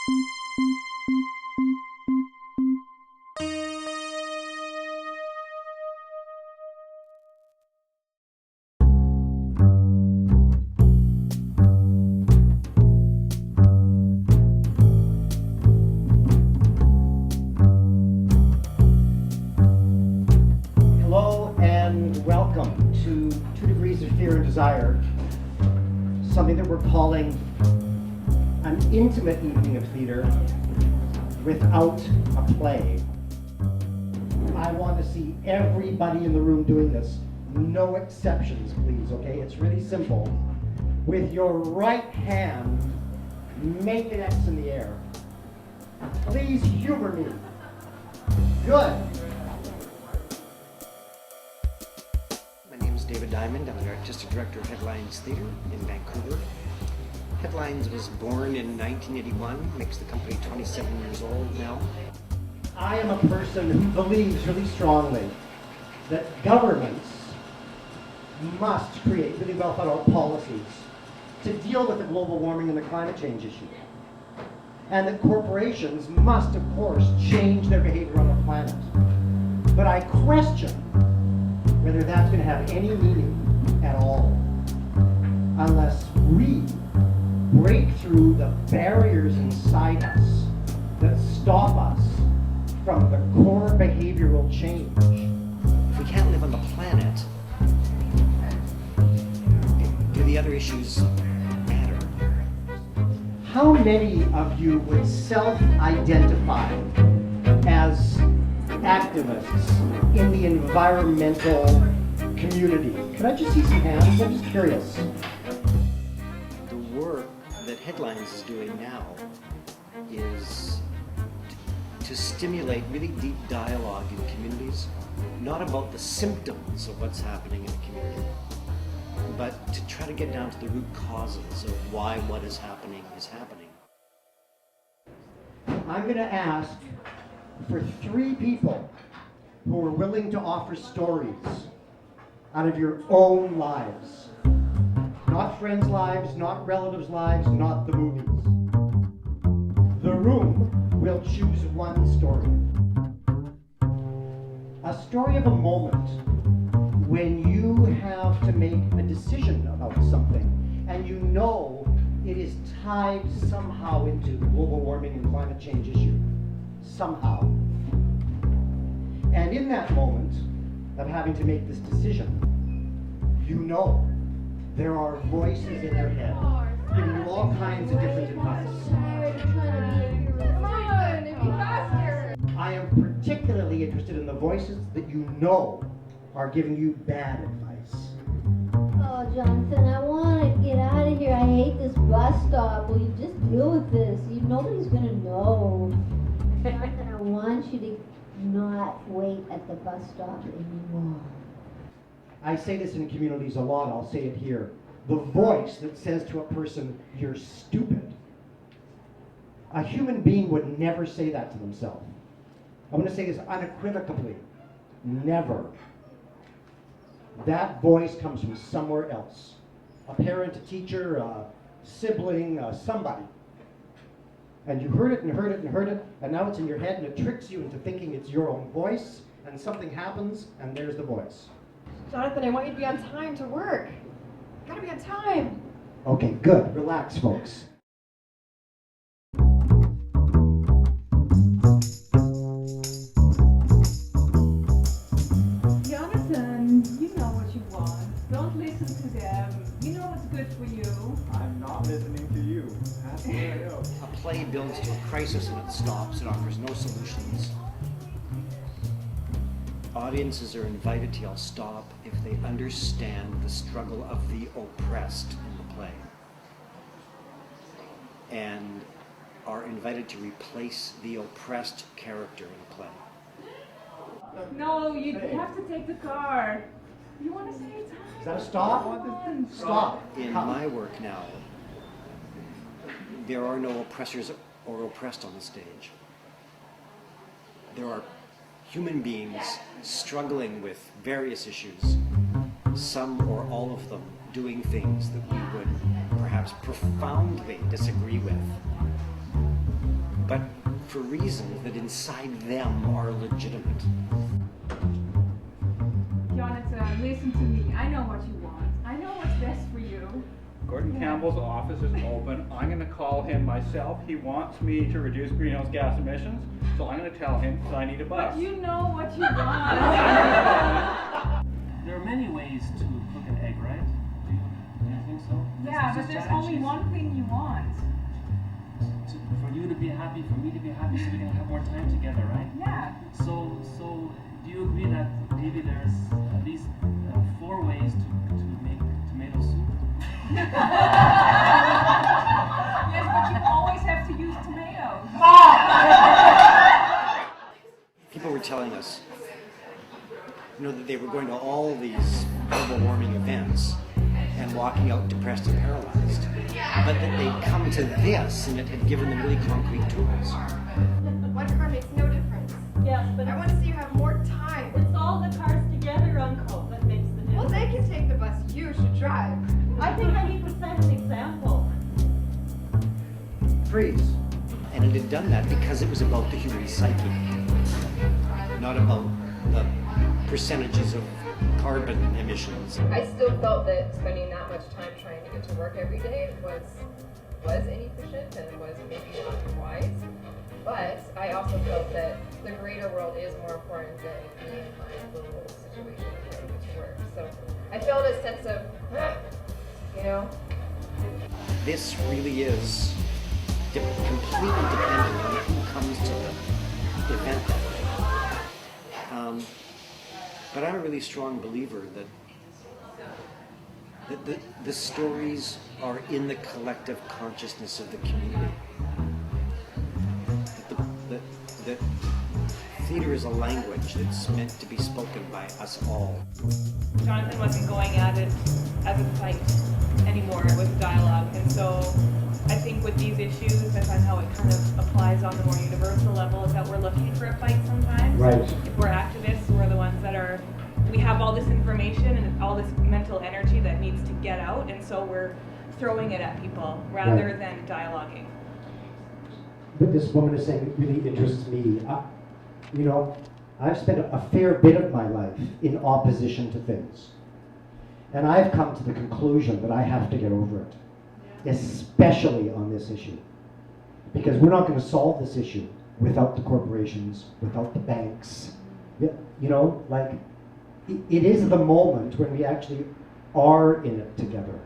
Hello and welcome to 2 Degrees of Fear and Desire, something that we're calling an intimate evening of theater without a play. I want to see everybody in the room doing this. No exceptions, please, okay? It's really simple. With your right hand, make an X in the air. Please humor me. Good. My name is David Diamond. I'm an artistic director of Headlines Theatre in Vancouver. Headlines was born in 1981, makes the company 27 years old now. I am a person who believes really strongly that governments must create really well thought out policies to deal with the global warming and the climate change issue. And that corporations must, of course, change their behavior on the planet. But I question whether that's going to have any meaning at all unless we break through the barriers inside us that stop us from the core behavioral change. If we can't live on the planet, do the other issues matter? How many of you would self-identify as activists in the environmental community? Can I just see some hands? I'm just curious. The work that Headlines is doing now is to stimulate really deep dialogue in communities, not about the symptoms of what's happening in a community, but to try to get down to the root causes of why what is happening is happening. I'm going to ask for 3 people who are willing to offer stories out of your own lives. Not friends' lives, not relatives' lives, not the movies. The room will choose one story. A story of a moment when you have to make a decision about something and you know it is tied somehow into the global warming and climate change issue. Somehow. And in that moment of having to make this decision, you know there are voices in your head giving you all kinds of different advice. I am particularly interested in the voices that you know are giving you bad advice. Oh, Jonathan, I want to get out of here. I hate this bus stop. Will you just deal with this? Nobody's going to know. Jonathan, I want you to not wait at the bus stop anymore. I say this in communities a lot, I'll say it here. The voice that says to a person, you're stupid. A human being would never say that to themselves. I'm going to say this unequivocally. Never. That voice comes from somewhere else. A parent, a teacher, a sibling, somebody. And you heard it and heard it and heard it, and now it's in your head and it tricks you into thinking it's your own voice, and something happens, and there's the voice. Jonathan, I want you to be on time to work. You gotta be on time. Okay, good. Relax, folks. Jonathan, you know what you want. Don't listen to them. You know what's good for you. I'm not listening to you. That's where I go. A play builds to a crisis and it stops. It offers no solutions. Audiences are invited to yell stop if they understand the struggle of the oppressed in the play and are invited to replace the oppressed character in the play. No, you have to take the car. You want to save time? Is that a stop? Stop. In my work now, there are no oppressors or oppressed on the stage. There are human beings struggling with various issues, some or all of them doing things that we would perhaps profoundly disagree with. but for reasons that inside them are legitimate. Jonathan, listen to me. I know what you want. I know what's best for you. Gordon Campbell's office is open. I'm going to call him myself. He wants me to reduce greenhouse gas emissions, so I'm going to tell him that I need a bus. But you know what you want. There are many ways to cook an egg, right? Do you think so? Yeah, but there's only one thing you want. For you to be happy, for me to be happy, so we can have more time together, right? Yeah. So do you agree that maybe there's at least 4 ways to make tomato soup? Yes, but you always have to use tomatoes. People were telling us, that they were going to all these global warming events and walking out depressed and paralyzed, but that they'd come to this and it had given them really concrete tools. One car makes no difference. Yes, but I want to see you have more time. it's all the cars together, Uncle, that makes the Well, difference. they can take the bus. You should drive. I think I need to set an example. Freeze. And it had done that because it was about the human psyche, not about the percentages of carbon emissions. I still felt that spending that much time trying to get to work every day was inefficient and was maybe not wise. But I also felt that the greater world is more important than me and my little situation of trying to get to work. So I felt a sense of, This really is completely dependent on who comes to the event that day. But I'm a really strong believer that the stories are in the collective consciousness of the community. That theater is a language that's meant to be spoken by us all. Jonathan wasn't going at it as a fight anymore, it was a dialogue. And so I think with these issues, I find how it kind of applies on the more universal level is that we're looking for a fight sometimes. Right. If we're activists, we're the ones that we have all this information and all this mental energy that needs to get out, and so we're throwing it at people rather Right. than dialoguing. What this woman is saying really interests me. I've spent a fair bit of my life in opposition to things. And I've come to the conclusion that I have to get over it, especially on this issue. Because we're not going to solve this issue without the corporations, without the banks. It is the moment when we actually are in it together.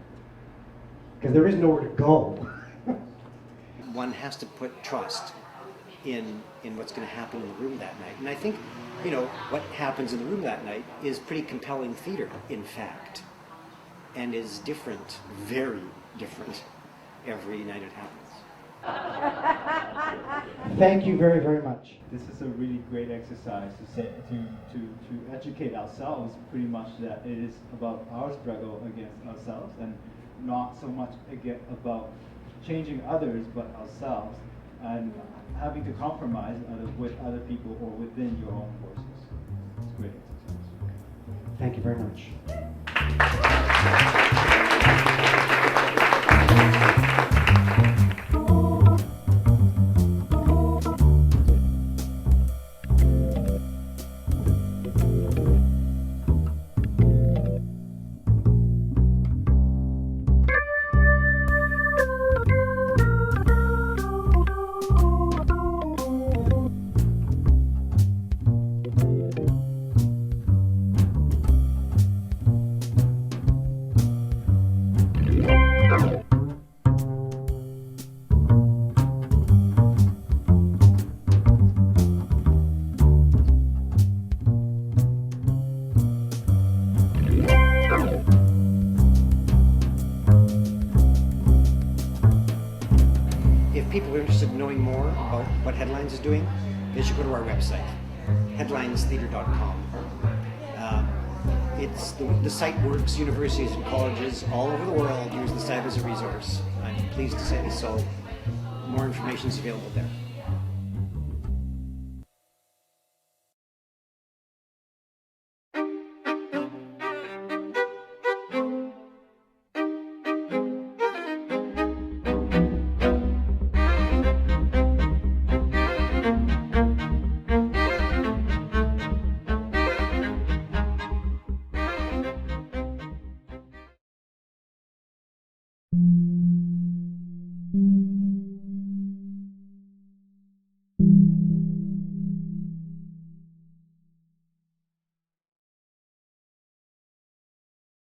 Because there is nowhere to go. One has to put trust in what's going to happen in the room that night. And I think, what happens in the room that night is pretty compelling theater, in fact, and is different, very different, every night it happens. Thank you very, very much. This is a really great exercise to educate ourselves pretty much that it is about our struggle against ourselves and not so much about changing others but ourselves and having to compromise with other people or within your own forces. It's a great exercise. Thank you very much. If people are interested in knowing more about what Headlines is doing, they should go to our website, headlinestheater.com. The site works, universities and colleges all over the world use the site as a resource. I'm pleased to say so. More information is available there.